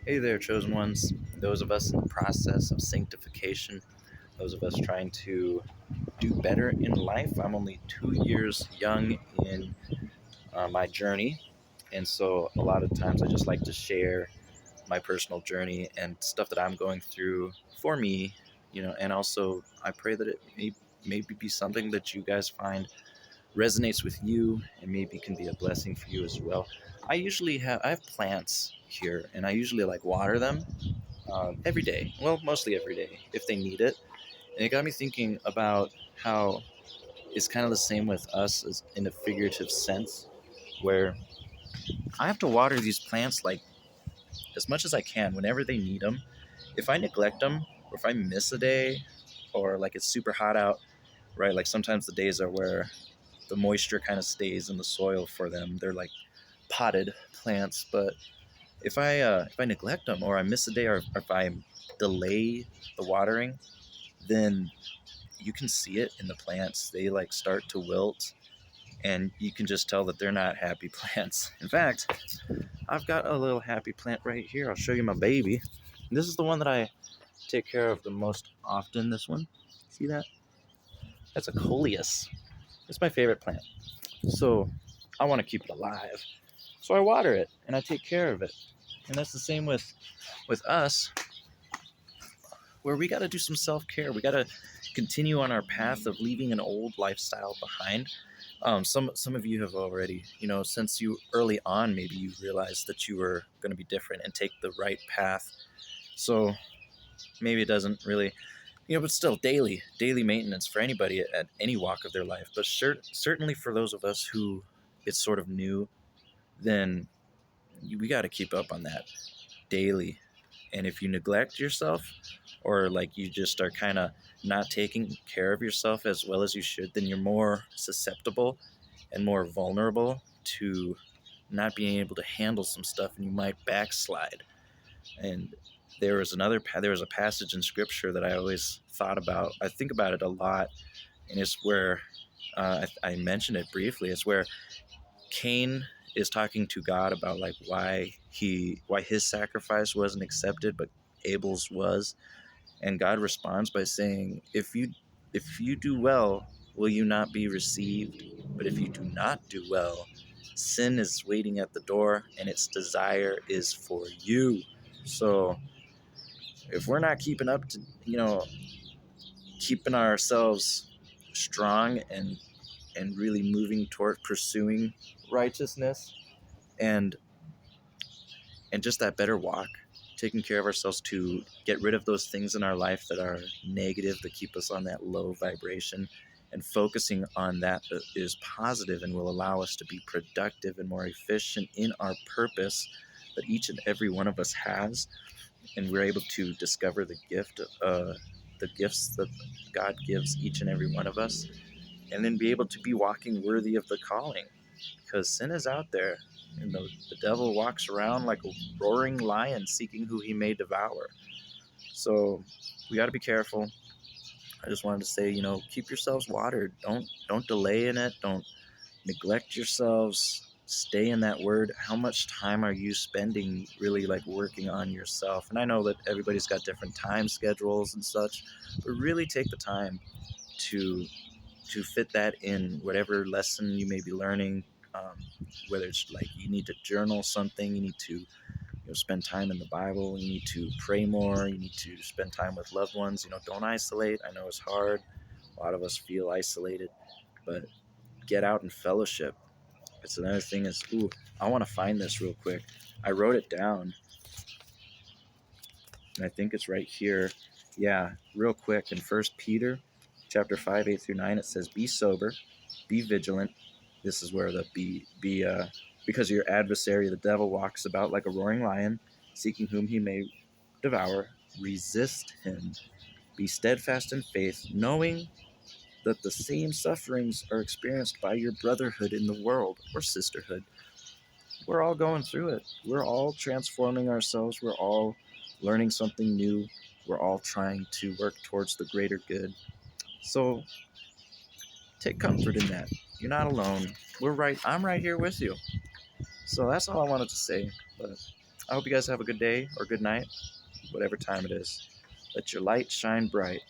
Hey there, chosen ones. Those of us in the process of sanctification, those of us trying to do better in life. I'm only 2 years young in my journey, and so a lot of times I just like to share my personal journey and stuff that I'm going through for me, and also I pray that it may maybe be something that you guys find resonates with you and maybe can be a blessing for you as well. I have plants here, and I usually like water them every day. Well, mostly every day if they need it. And it got me thinking about how it's kind of the same with us as in a figurative sense, where I have to water these plants like as much as I can whenever they need them. If I neglect them, or if I miss a day, or like it's super hot out, right? Like sometimes the days are where the moisture kind of stays in the soil for them. They're like potted plants, but if I neglect them, or I miss a day, or if I delay the watering, then you can see it in the plants. They like start to wilt, and you can just tell that they're not happy plants. In fact, I've got a little happy plant right here. I'll show you my baby. This is the one that I take care of the most often. This one, see that? That's a coleus. It's my favorite plant. So I want to keep it alive. So I water it and I take care of it. And that's the same with us, where we got to do some self-care. We got to continue on our path of leaving an old lifestyle behind. Some of you have already, since you early on, maybe you realized that you were going to be different and take the right path. So maybe it doesn't really, but still daily maintenance for anybody at any walk of their life. But certainly for those of us who it's sort of new, then we got to keep up on that daily. And if you neglect yourself, or like you just are kind of not taking care of yourself as well as you should, then you're more susceptible and more vulnerable to not being able to handle some stuff, and you might backslide. And there was a passage in scripture that I always thought about. I think about it a lot, and it's where I mentioned it briefly. It's where Cain is talking to God about like why his sacrifice wasn't accepted, but Abel's was. And God responds by saying, if you do well, will you not be received? But if you do not do well, sin is waiting at the door, and its desire is for you. So if we're not keeping up to, keeping ourselves strong and really moving toward pursuing righteousness and just that better walk, taking care of ourselves to get rid of those things in our life that are negative, that keep us on that low vibration, and focusing on that is positive and will allow us to be productive and more efficient in our purpose that each and every one of us has. And we're able to discover the gifts that God gives each and every one of us, and then be able to be walking worthy of the calling, because sin is out there, and the devil walks around like a roaring lion seeking who he may devour. So we got to be careful. I just wanted to say, keep yourselves watered. Don't delay in it. Don't neglect yourselves. Stay in that word. How much time are you spending really like working on yourself? And I know that everybody's got different time schedules and such, but really take the time to fit that in whatever lesson you may be learning. Um, Whether it's like you need to journal something, you need to spend time in the Bible, you need to pray more, you need to spend time with loved ones. Don't isolate. I know it's hard. A lot of us feel isolated, but get out and fellowship. It's another thing is, I want to find this real quick. I wrote it down, and I think it's right here. Yeah, real quick. In First Peter chapter 5, 8 through 9, it says, be sober, be vigilant. This is where the because your adversary, the devil, walks about like a roaring lion, seeking whom he may devour. Resist him. Be steadfast in faith, knowing that the same sufferings are experienced by your brotherhood in the world, or sisterhood. We're all going through it. We're all transforming ourselves. We're all learning something new. We're all trying to work towards the greater good. So take comfort in that. You're not alone. I'm right here with you. So that's all I wanted to say. But I hope you guys have a good day or good night, whatever time it is. Let your light shine bright.